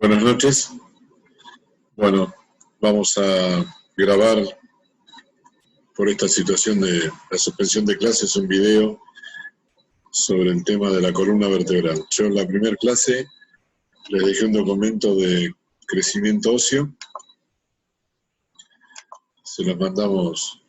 Buenas noches. Bueno, vamos a grabar por esta situación de la suspensión de clases un video sobre el tema de la columna vertebral. Yo en la primera clase les dejé un documento de crecimiento óseo. Se los mandamos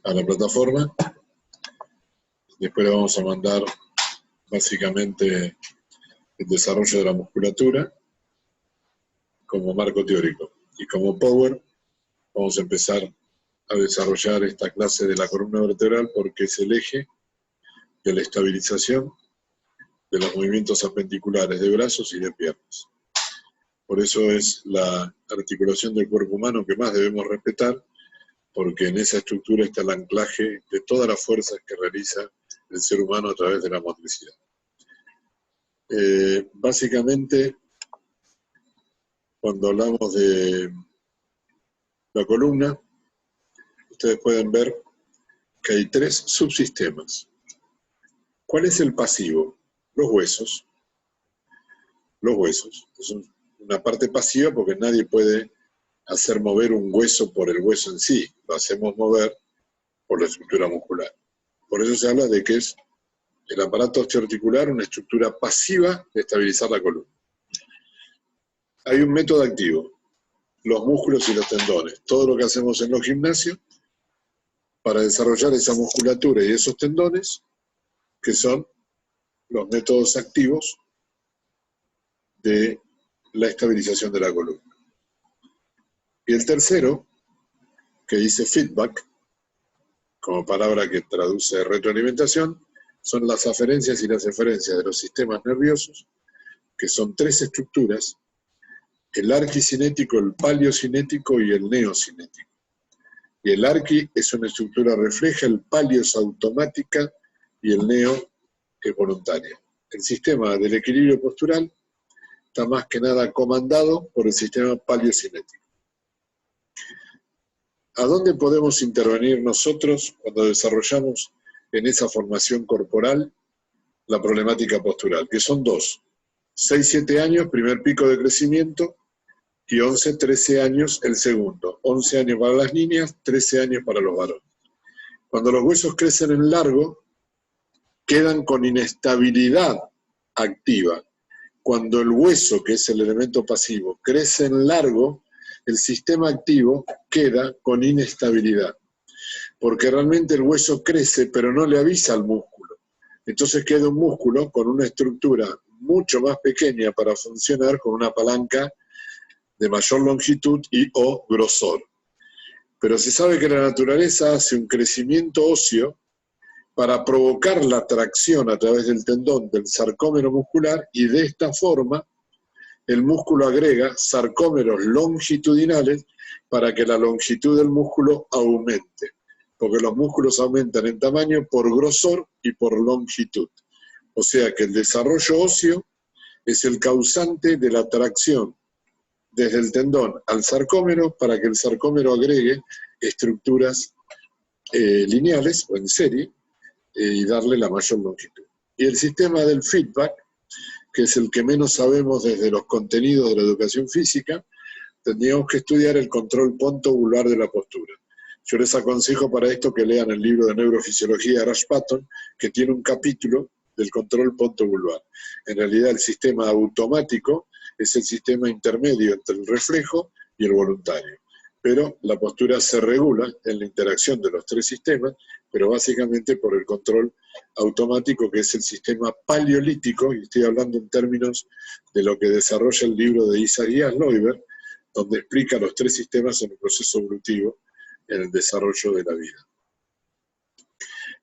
a la plataforma. Después le vamos a mandar básicamente el desarrollo de la musculatura como marco teórico. Y como power vamos a empezar a desarrollar esta clase de la columna vertebral porque es el eje de la estabilización de los movimientos apendiculares de brazos y de piernas. Por eso es la articulación del cuerpo humano que más debemos respetar, porque en esa estructura está el anclaje de todas las fuerzas que realiza el ser humano a través de la motricidad. Básicamente, cuando hablamos de la columna, ustedes pueden ver que hay tres subsistemas. ¿Cuál es el pasivo? Los huesos. Los huesos. Es una parte pasiva porque nadie puede hacer mover un hueso por el hueso en sí. Lo hacemos mover por la estructura muscular. Por eso se habla de que es el aparato osteoarticular una estructura pasiva de estabilizar la columna. Hay un método activo, los músculos y los tendones. Todo lo que hacemos en los gimnasios para desarrollar esa musculatura y esos tendones, que son los métodos activos de la estabilización de la columna. Y el tercero, que dice feedback, como palabra que traduce retroalimentación, son las aferencias y las eferencias de los sistemas nerviosos, que son tres estructuras: el arquicinético, el paleocinético y el neocinético. Y el arqui es una estructura refleja, el paleo es automática y el neo es voluntaria. El sistema del equilibrio postural está más que nada comandado por el sistema paleocinético. ¿A dónde podemos intervenir nosotros cuando desarrollamos en esa formación corporal la problemática postural? Que son dos: 6-7 años, primer pico de crecimiento, y 11-13 años el segundo. 11 años para las niñas, 13 años para los varones. Cuando los huesos crecen en largo, quedan con inestabilidad activa. Cuando el hueso, que es el elemento pasivo, crece en largo, el sistema activo queda con inestabilidad. Porque realmente el hueso crece, pero no le avisa al músculo. Entonces queda un músculo con una estructura mucho más pequeña para funcionar, con una palanca de mayor longitud y o grosor. Pero se sabe que la naturaleza hace un crecimiento óseo para provocar la tracción a través del tendón del sarcómero muscular, y de esta forma el músculo agrega sarcómeros longitudinales para que la longitud del músculo aumente, porque los músculos aumentan en tamaño por grosor y por longitud. O sea que el desarrollo óseo es el causante de la tracción desde el tendón al sarcómero para que el sarcómero agregue estructuras lineales o en serie y darle la mayor longitud. Y el sistema del feedback, que es el que menos sabemos desde los contenidos de la educación física, tendríamos que estudiar el control ponto-vulvar de la postura. Yo les aconsejo para esto que lean el libro de neurofisiología de Rush Patton, que tiene un capítulo del control ponto-vulvar. En realidad el sistema automático es el sistema intermedio entre el reflejo y el voluntario. Pero la postura se regula en la interacción de los tres sistemas, pero básicamente por el control automático, que es el sistema paleolítico, y estoy hablando en términos de lo que desarrolla el libro de Isaías Loiber, donde explica los tres sistemas en el proceso evolutivo en el desarrollo de la vida.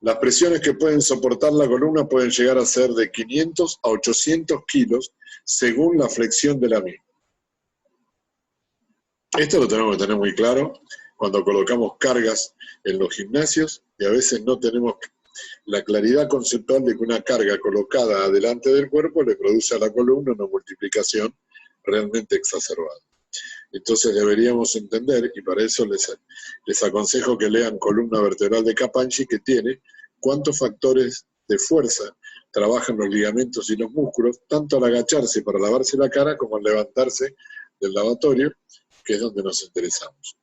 Las presiones que pueden soportar la columna pueden llegar a ser de 500 a 800 kilos según la flexión de la misma. Esto lo tenemos que tener muy claro cuando colocamos cargas en los gimnasios, y a veces no tenemos la claridad conceptual de que una carga colocada adelante del cuerpo le produce a la columna una multiplicación realmente exacerbada. Entonces deberíamos entender, y para eso les aconsejo que lean Columna Vertebral de Capanchi, que tiene cuántos factores de fuerza trabajan los ligamentos y los músculos, tanto al agacharse para lavarse la cara como al levantarse del lavatorio, que es donde nos interesamos.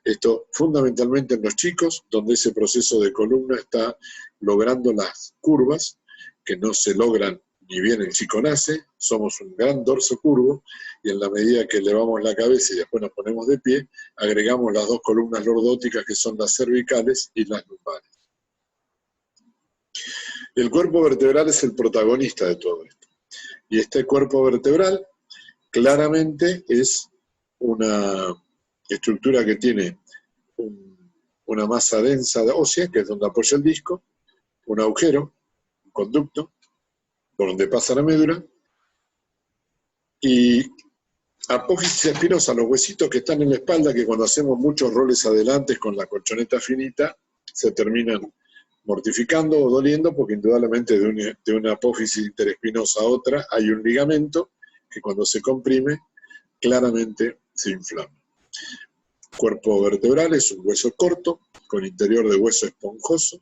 Esto fundamentalmente en los chicos, donde ese proceso de columna está logrando las curvas, que no se logran ni bien el chico nace, somos un gran dorso curvo, y en la medida que elevamos la cabeza y después nos ponemos de pie, agregamos las dos columnas lordóticas que son las cervicales y las lumbares. El cuerpo vertebral es el protagonista de todo esto. Y este cuerpo vertebral claramente es una estructura que tiene una masa densa ósea, que es donde apoya el disco, un agujero, un conducto, por donde pasa la médula, y apófisis espinosa, los huesitos que están en la espalda, que cuando hacemos muchos roles adelante con la colchoneta finita, se terminan mortificando o doliendo, porque indudablemente de una apófisis interespinosa a otra hay un ligamento que cuando se comprime claramente se inflama. Cuerpo vertebral es un hueso corto, con interior de hueso esponjoso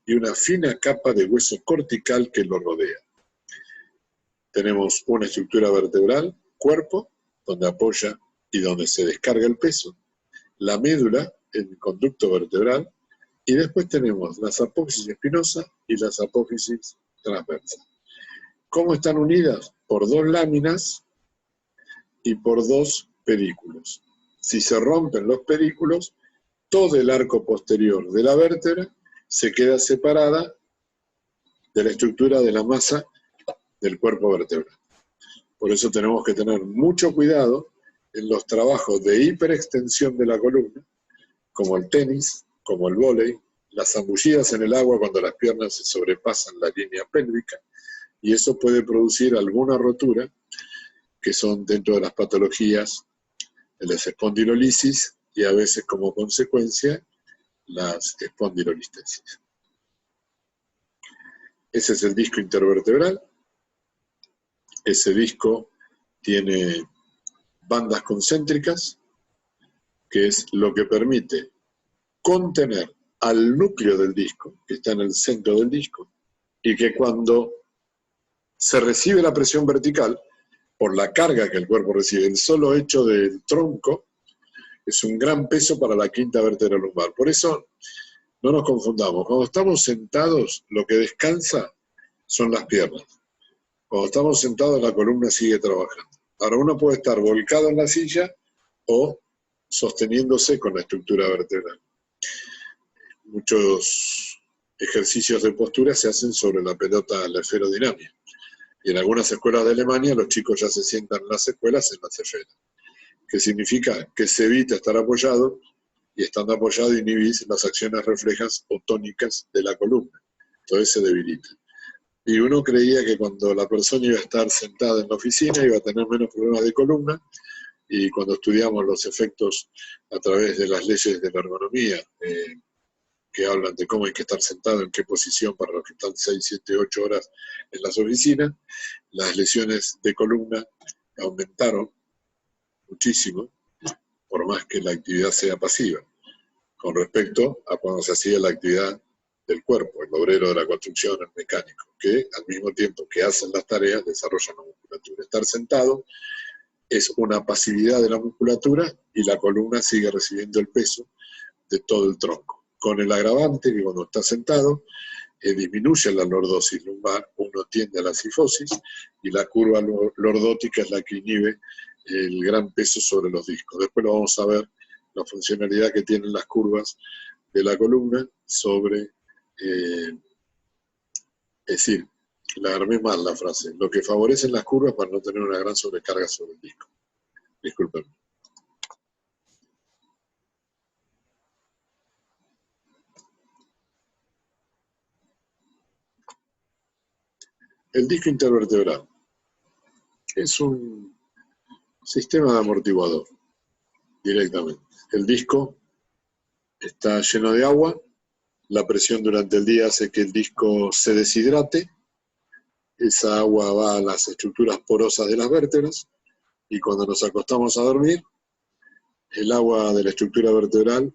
y una fina capa de hueso cortical que lo rodea. Tenemos una estructura vertebral, cuerpo, donde apoya y donde se descarga el peso, la médula, el conducto vertebral, y después tenemos las apófisis espinosas y las apófisis transversas. ¿Cómo están unidas? Por dos láminas y por dos pedículos. Si se rompen los pedículos, todo el arco posterior de la vértebra se queda separada de la estructura de la masa del cuerpo vertebral. Por eso tenemos que tener mucho cuidado en los trabajos de hiperextensión de la columna, como el tenis, como el vóley, las zambullidas en el agua cuando las piernas se sobrepasan la línea pélvica, y eso puede producir alguna rotura, que son dentro de las patologías de las espondilolisis y a veces como consecuencia las espondilolistesis. Ese es el disco intervertebral. Ese disco tiene bandas concéntricas, que es lo que permite contener al núcleo del disco, que está en el centro del disco, y que cuando se recibe la presión vertical, por la carga que el cuerpo recibe, el solo hecho del tronco es un gran peso para la quinta vértebra lumbar. Por eso no nos confundamos. Cuando estamos sentados, lo que descansa son las piernas. Cuando estamos sentados, la columna sigue trabajando. Ahora, uno puede estar volcado en la silla o sosteniéndose con la estructura vertebral. Muchos ejercicios de postura se hacen sobre la pelota, la esferodinámica. Y en algunas escuelas de Alemania los chicos ya se sientan en las escuelas en las esferas. Que significa que se evita estar apoyado, y estando apoyado inhibís las acciones reflejas o tónicas de la columna. Entonces se debilita. Y uno creía que cuando la persona iba a estar sentada en la oficina iba a tener menos problemas de columna, y cuando estudiamos los efectos a través de las leyes de la ergonomía, que hablan de cómo hay que estar sentado, en qué posición para los que están 6, 7, 8 horas en las oficinas, las lesiones de columna aumentaron muchísimo, por más que la actividad sea pasiva, con respecto a cuando se hacía la actividad del cuerpo, el obrero de la construcción, el mecánico, que al mismo tiempo que hacen las tareas desarrollan la musculatura. Estar sentado es una pasividad de la musculatura y la columna sigue recibiendo el peso de todo el tronco. Con el agravante que cuando está sentado disminuye la lordosis lumbar, uno tiende a la cifosis, y la curva lordótica es la que inhibe el gran peso sobre los discos. Después lo vamos a ver, la funcionalidad que tienen las curvas de la columna sobre, es decir, la armé mal la frase, lo que favorecen las curvas para no tener una gran sobrecarga sobre el disco. Disculpen. El disco intervertebral es un sistema de amortiguador directamente. El disco está lleno de agua, la presión durante el día hace que el disco se deshidrate, esa agua va a las estructuras porosas de las vértebras, y cuando nos acostamos a dormir, el agua de la estructura vertebral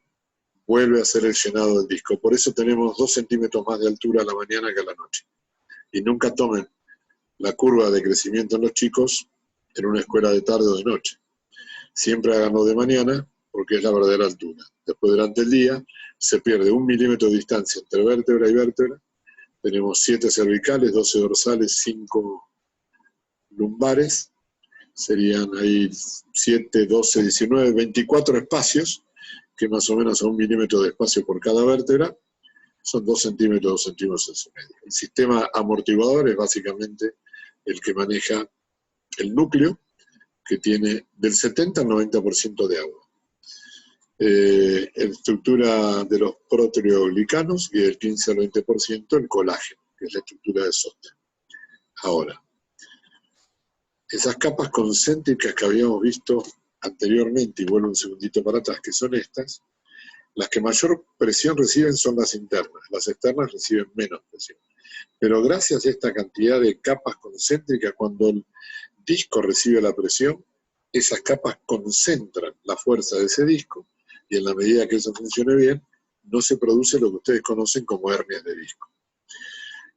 vuelve a hacer el llenado del disco. Por eso tenemos 2 centímetros más de altura a la mañana que a la noche. Y nunca tomen la curva de crecimiento en los chicos en una escuela de tarde o de noche. Siempre háganlo de mañana, porque es la verdadera altura. Después, durante el día, se pierde 1 milímetro de distancia entre vértebra y vértebra. Tenemos 7 cervicales, 12 dorsales, 5 lumbares. Serían ahí 7, 12, 19, 24 espacios, que más o menos a 1 milímetro de espacio por cada vértebra. Son 2 centímetros, 2 centímetros y medio. El sistema amortiguador es básicamente el que maneja el núcleo, que tiene del 70 al 90% de agua. Estructura de los proteoglicanos y del 15 al 20% el colágeno, que es la estructura de sostén. Ahora, esas capas concéntricas que habíamos visto anteriormente, y vuelvo un segundito para atrás, que son estas, las que mayor presión reciben son las internas, las externas reciben menos presión. Pero gracias a esta cantidad de capas concéntricas, cuando el disco recibe la presión, esas capas concentran la fuerza de ese disco, y en la medida que eso funcione bien, no se produce lo que ustedes conocen como hernias de disco.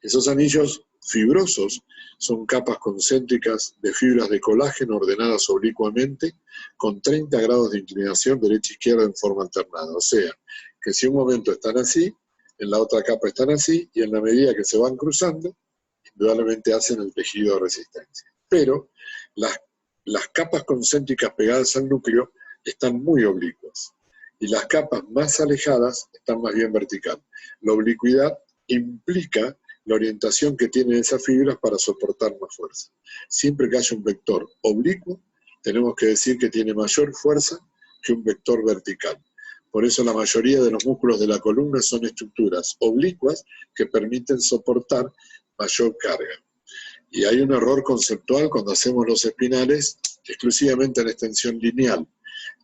Esos anillos fibrosos son capas concéntricas de fibras de colágeno ordenadas oblicuamente con 30 grados de inclinación derecha-izquierda en forma alternada. O sea, que si un momento están así, en la otra capa están así, y en la medida que se van cruzando, indudablemente hacen el tejido de resistencia. Pero las capas concéntricas pegadas al núcleo están muy oblicuas, y las capas más alejadas están más bien vertical. La oblicuidad implica la orientación que tienen esas fibras para soportar más fuerza. Siempre que haya un vector oblicuo, tenemos que decir que tiene mayor fuerza que un vector vertical. Por eso la mayoría de los músculos de la columna son estructuras oblicuas que permiten soportar mayor carga. Y hay un error conceptual cuando hacemos los espinales exclusivamente en extensión lineal.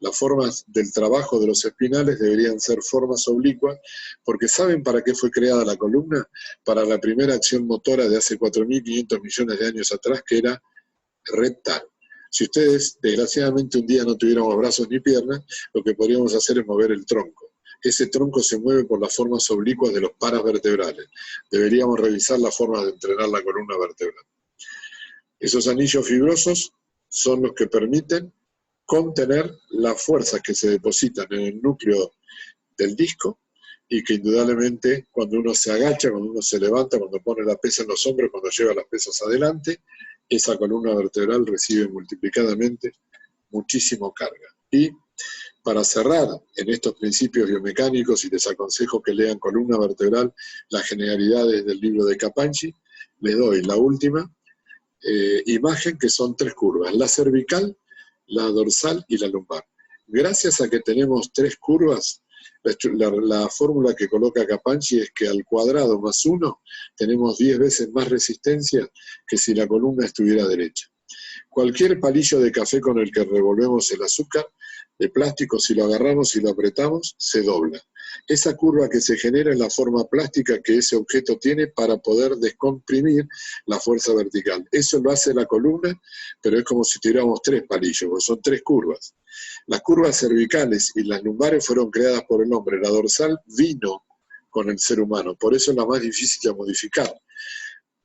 Las formas del trabajo de los espinales deberían ser formas oblicuas, porque ¿saben para qué fue creada la columna? Para la primera acción motora de hace 4.500 millones de años atrás, que era rectal. Si ustedes, desgraciadamente, un día no tuviéramos brazos ni piernas, lo que podríamos hacer es mover el tronco. Ese tronco se mueve por las formas oblicuas de los paras vertebrales. Deberíamos revisar las formas de entrenar la columna vertebral. Esos anillos fibrosos son los que permiten contener las fuerzas que se depositan en el núcleo del disco, y que indudablemente cuando uno se agacha, cuando uno se levanta, cuando pone la pesa en los hombros, cuando lleva las pesas adelante, esa columna vertebral recibe multiplicadamente muchísimo carga. Y para cerrar en estos principios biomecánicos, y les aconsejo que lean Columna Vertebral, las generalidades del libro de Capanchi, les doy la última imagen, que son 3 curvas: la cervical, la dorsal y la lumbar. Gracias a que tenemos 3 curvas, la fórmula que coloca Capanchi es que al cuadrado más 1 tenemos 10 veces más resistencia que si la columna estuviera derecha. Cualquier palillo de café con el que revolvemos el azúcar de plástico, si lo agarramos y lo apretamos, se dobla. Esa curva que se genera es la forma plástica que ese objeto tiene para poder descomprimir la fuerza vertical. Eso lo hace la columna, pero es como si tuviéramos 3 palillos, porque son 3 curvas. Las curvas cervicales y las lumbares fueron creadas por el hombre. La dorsal vino con el ser humano, por eso es la más difícil de modificar.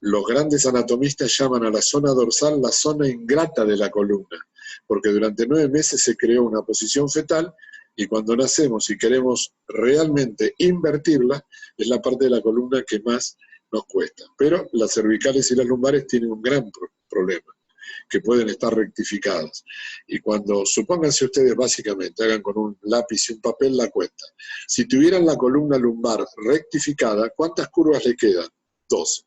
Los grandes anatomistas llaman a la zona dorsal la zona ingrata de la columna, porque durante 9 meses se creó una posición fetal, y cuando nacemos y queremos realmente invertirla, es la parte de la columna que más nos cuesta. Pero las cervicales y las lumbares tienen un gran problema, que pueden estar rectificadas. Y cuando, supónganse ustedes básicamente, hagan con un lápiz y un papel la cuenta. Si tuvieran la columna lumbar rectificada, ¿cuántas curvas le quedan? 12.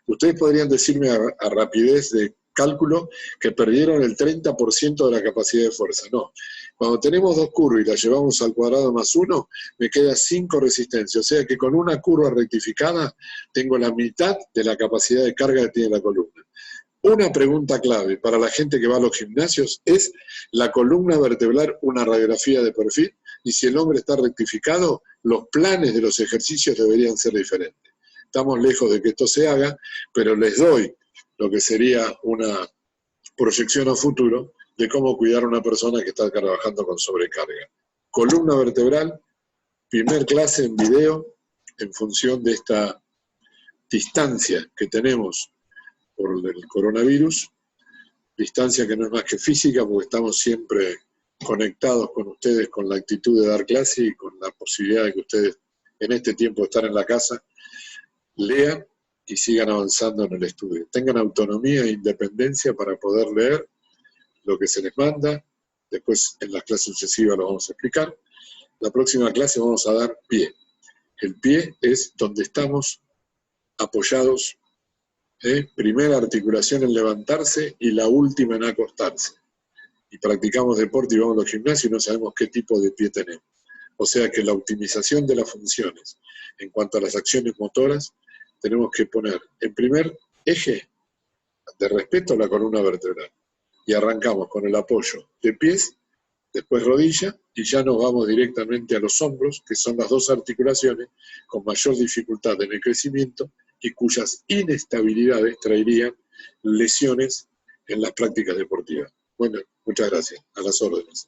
Ustedes podrían decirme a rapidez de cálculo que perdieron el 30% de la capacidad de fuerza. No. Cuando tenemos 2 curvas y las llevamos al cuadrado más 1, me queda 5 resistencias. O sea que con una curva rectificada tengo la mitad de la capacidad de carga que tiene la columna. Una pregunta clave para la gente que va a los gimnasios es: ¿la columna vertebral una radiografía de perfil? Y si el hombre está rectificado, los planes de los ejercicios deberían ser diferentes. Estamos lejos de que esto se haga, pero les doy lo que sería una proyección a futuro de cómo cuidar a una persona que está trabajando con sobrecarga. Columna vertebral, primer clase en video, en función de esta distancia que tenemos por el coronavirus, distancia que no es más que física, porque estamos siempre conectados con ustedes, con la actitud de dar clase y con la posibilidad de que ustedes en este tiempo de estar en la casa lean y sigan avanzando en el estudio. Tengan autonomía e independencia para poder leer lo que se les manda. Después en las clases sucesivas lo vamos a explicar. La próxima clase vamos a dar pie. El pie es donde estamos apoyados, primera articulación en levantarse y la última en acostarse. Y practicamos deporte y vamos a los gimnasios y no sabemos qué tipo de pie tenemos. O sea que la optimización de las funciones en cuanto a las acciones motoras, tenemos que poner en primer eje de respeto a la columna vertebral. Y arrancamos con el apoyo de pies, después rodilla, y ya nos vamos directamente a los hombros, que son las dos articulaciones con mayor dificultad en el crecimiento y cuyas inestabilidades traerían lesiones en las prácticas deportivas. Bueno, muchas gracias. A las órdenes.